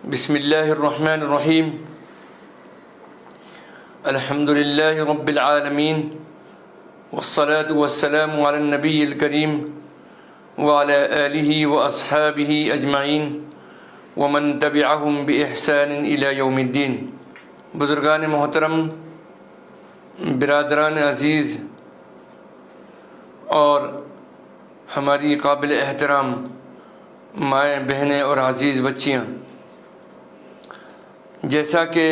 بسم اللہ الرحمن الرحیم الحمد للہ رب العالمین والصلاة والسلام علی النبی الکریم وعلی آلہ واصحابہ اجمعین ومن تبعہم بإحسان الی یوم الدین۔ بزرگان محترم، برادران عزیز اور ہماری قابل احترام مائیں بہنیں اور عزیز بچیاں، جیسا کہ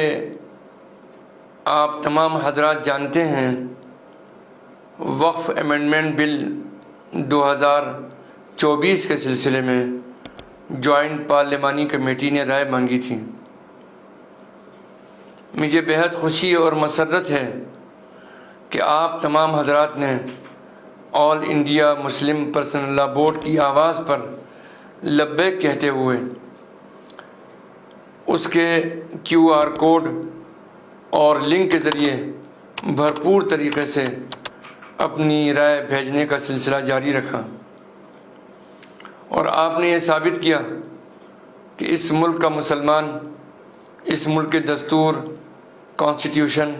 آپ تمام حضرات جانتے ہیں، وقف امینڈمنٹ بل 2024 کے سلسلے میں جوائنٹ پارلیمانی کمیٹی نے رائے مانگی تھی۔ مجھے بہت خوشی اور مسرت ہے کہ آپ تمام حضرات نے All India Muslim Personal Law Board کی آواز پر لبیک کہتے ہوئے اس کے QR کوڈ اور لنک کے ذریعے بھرپور طریقے سے اپنی رائے بھیجنے کا سلسلہ جاری رکھا، اور آپ نے یہ ثابت کیا کہ اس ملک کا مسلمان اس ملک کے دستور، کانسٹیٹیوشن،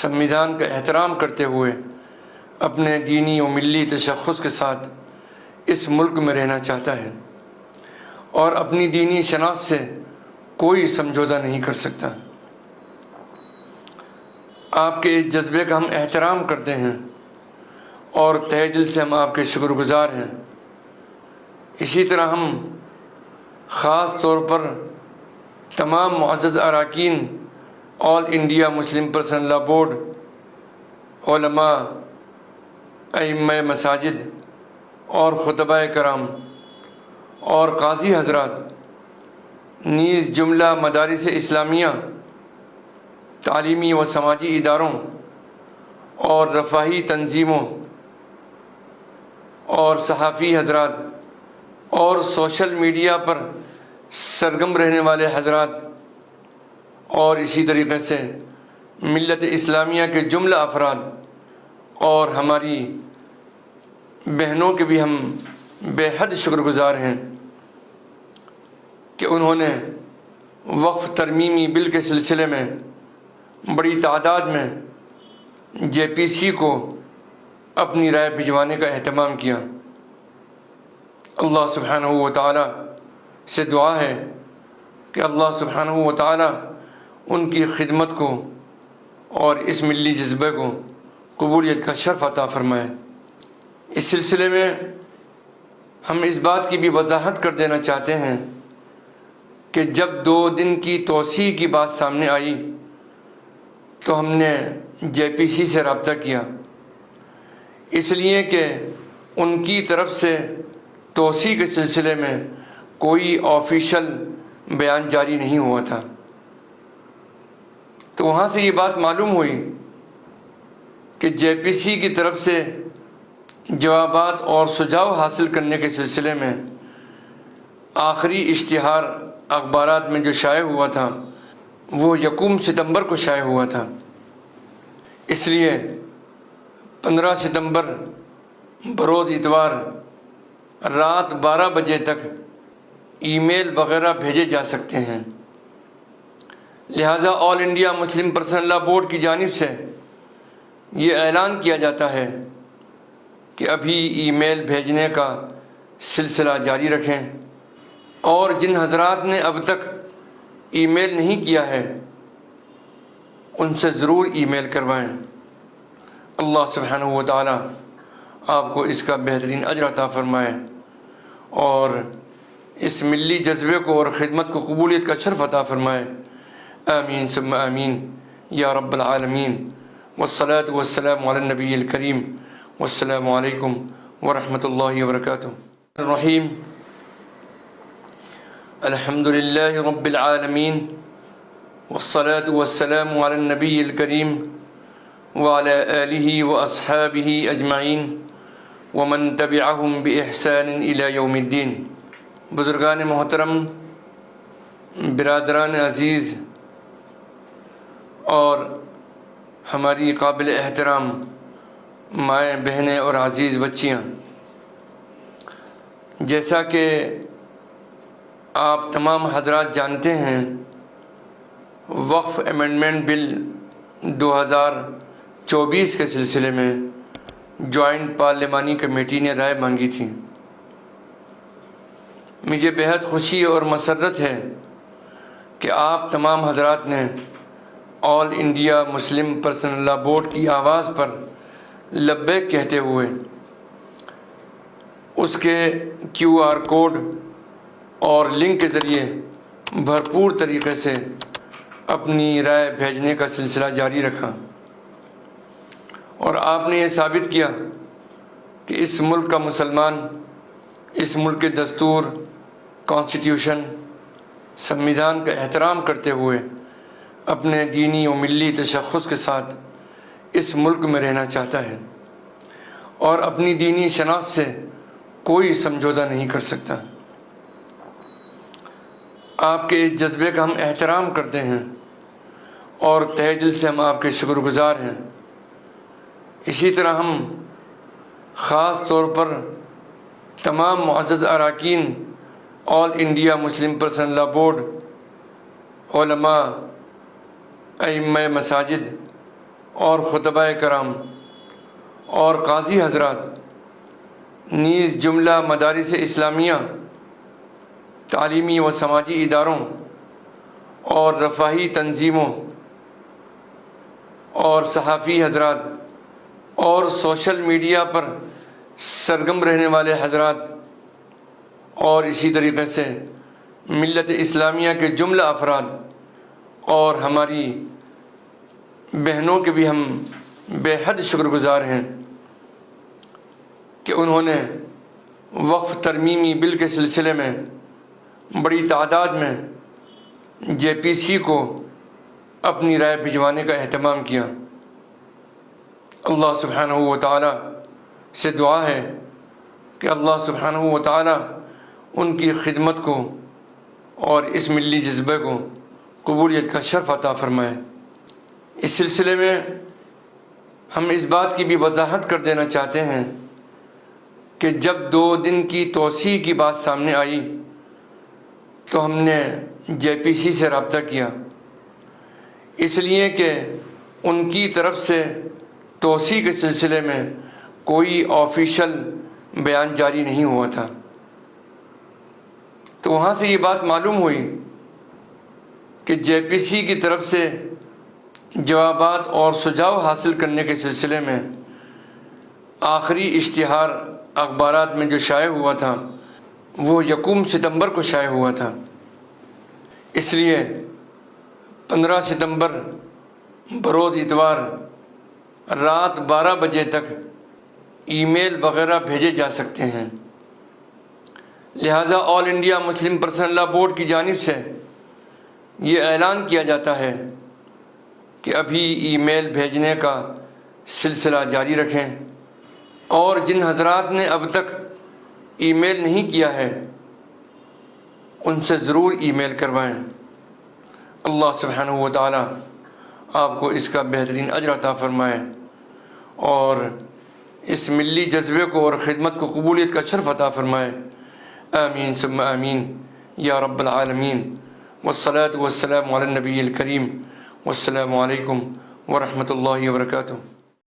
سنویدھان کا احترام کرتے ہوئے اپنے دینی و ملی تشخص کے ساتھ اس ملک میں رہنا چاہتا ہے، اور اپنی دینی شناخت سے کوئی سمجھوتہ نہیں کر سکتا۔ آپ کے اس جذبے کا ہم احترام کرتے ہیں اور تہہ دل سے ہم آپ کے شکر گزار ہیں۔ اسی طرح ہم خاص طور پر تمام معزز اراکین All India Muslim Personal Law Board, علماء، ائمہ مساجد اور خطباء کرام اور قاضی حضرات، نیز جملہ مدارس اسلامیہ، تعلیمی و سماجی اداروں اور رفاہی تنظیموں اور صحافی حضرات اور سوشل میڈیا پر سرگرم رہنے والے حضرات، اور اسی طریقے سے ملت اسلامیہ کے جملہ افراد اور ہماری بہنوں کے بھی ہم بے حد شکر گزار ہیں کہ انہوں نے وقف ترمیمی بل کے سلسلے میں بڑی تعداد میں JPC کو اپنی رائے بھجوانے کا اہتمام کیا۔ اللہ سبحانہ و تعالی سے دعا ہے کہ اللہ سبحانہ و تعالی ان کی خدمت کو اور اس ملی جذبے کو قبولیت کا شرف عطا فرمائے۔ اس سلسلے میں ہم اس بات کی بھی وضاحت کر دینا چاہتے ہیں کہ جب 2 دن کی توسیع کی بات سامنے آئی تو ہم نے JPC سے رابطہ کیا، اس لیے کہ ان کی طرف سے توسیع کے سلسلے میں کوئی آفیشل بیان جاری نہیں ہوا تھا۔ تو وہاں سے یہ بات معلوم ہوئی کہ JPC کی طرف سے جوابات اور سجھاؤ حاصل کرنے کے سلسلے میں آخری اشتہار اخبارات میں جو شائع ہوا تھا وہ 1 ستمبر کو شائع ہوا تھا۔ اس لیے 15 ستمبر بروز اتوار رات 12 بجے تک ای میل وغیرہ بھیجے جا سکتے ہیں، لہٰذا All India Muslim Personal Law Board کی جانب سے یہ اعلان کیا جاتا ہے کہ ابھی ای میل بھیجنے کا سلسلہ جاری رکھیں، اور جن حضرات نے اب تک ای میل نہیں کیا ہے ان سے ضرور ای میل کروائیں۔ اللہ سبحانہ و تعالی آپ کو اس کا بہترین اجر عطا فرمائے اور اس ملی جذبے کو اور خدمت کو قبولیت کا شرف عطا فرمائے۔ آمین ثم آمین یا رب العالمین، والصلاة والسلام علی النبی الکریم، والسلام علیکم ورحمۃ اللہ وبرکاتہ۔ الرحیم الحمد للہ رب العالمین، والصلاة والسلام علی النبی الکریم وعلی آلہ واصحابہ اجمعین ومن تبعہم بإحسان الی یوم الدین۔ بزرگان محترم، برادران عزیز اور ہماری قابل احترام مائیں بہنیں اور عزیز بچیاں، جیسا کہ آپ تمام حضرات جانتے ہیں وقف امینڈمنٹ بل 2024 کے سلسلے میں جوائنٹ پارلیمانی کمیٹی نے رائے مانگی تھی۔ مجھے بہت خوشی اور مسرت ہے کہ آپ تمام حضرات نے All India Muslim Personal Law Board کی آواز پر لبیک کہتے ہوئے اس کے QR کوڈ اور لنک کے ذریعے بھرپور طریقے سے اپنی رائے بھیجنے کا سلسلہ جاری رکھا، اور آپ نے یہ ثابت کیا کہ اس ملک کا مسلمان اس ملک کے دستور، کانسٹیٹیوشن، سنویدھان کا احترام کرتے ہوئے اپنے دینی و ملی تشخص کے ساتھ اس ملک میں رہنا چاہتا ہے اور اپنی دینی شناخت سے کوئی سمجھوتہ نہیں کر سکتا۔ آپ کے اس جذبے کا ہم احترام کرتے ہیں اور تہہ دل سے ہم آپ کے شکر گزار ہیں۔ اسی طرح ہم خاص طور پر تمام معزز اراکین All India Muslim Personal Law Board, علماء، ائمہ مساجد اور خطباء کرام اور قاضی حضرات نیز جملہ مدارس اسلامیہ، تعلیمی و سماجی اداروں اور رفاہی تنظیموں اور صحافی حضرات اور سوشل میڈیا پر سرگرم رہنے والے حضرات اور اسی طریقے سے ملت اسلامیہ کے جملہ افراد اور ہماری بہنوں کے بھی ہم بے حد شکر گزار ہیں کہ انہوں نے وقف ترمیمی بل کے سلسلے میں بڑی تعداد میں JPC کو اپنی رائے بھجوانے کا اہتمام کیا۔ اللہ سبحانہ و تعالی سے دعا ہے کہ اللہ سبحانہ و تعالی ان کی خدمت کو اور اس ملی جذبے کو قبولیت کا شرف عطا فرمائے۔ اس سلسلے میں ہم اس بات کی بھی وضاحت کر دینا چاہتے ہیں کہ جب 2 دن کی توسیع کی بات سامنے آئی تو ہم نے JPC سے رابطہ کیا، اس لیے کہ ان کی طرف سے توسیع کے سلسلے میں کوئی آفیشل بیان جاری نہیں ہوا تھا۔ تو وہاں سے یہ بات معلوم ہوئی کہ JPC کی طرف سے جوابات اور سجھاؤ حاصل کرنے کے سلسلے میں آخری اشتہار اخبارات میں جو شائع ہوا تھا وہ 1 ستمبر کو شائع ہوا تھا۔ اس لیے 15 ستمبر بروز اتوار رات 12 بجے تک ای میل وغیرہ بھیجے جا سکتے ہیں، لہذا All India Muslim Personal Law Board کی جانب سے یہ اعلان کیا جاتا ہے کہ ابھی ای میل بھیجنے کا سلسلہ جاری رکھیں، اور جن حضرات نے اب تک ای میل نہیں کیا ہے ان سے ضرور ای میل کروائیں۔ اللہ سبحانہ و تعالی آپ کو اس کا بہترین اجر عطا فرمائے اور اس ملی جذبے کو اور خدمت کو قبولیت کا شرف عطا فرمائے۔ آمین ثم آمین یا رب العالمین، والصلاة والسلام علی النبی الکریم، والسلام علیکم ورحمۃ اللہ وبرکاتہ۔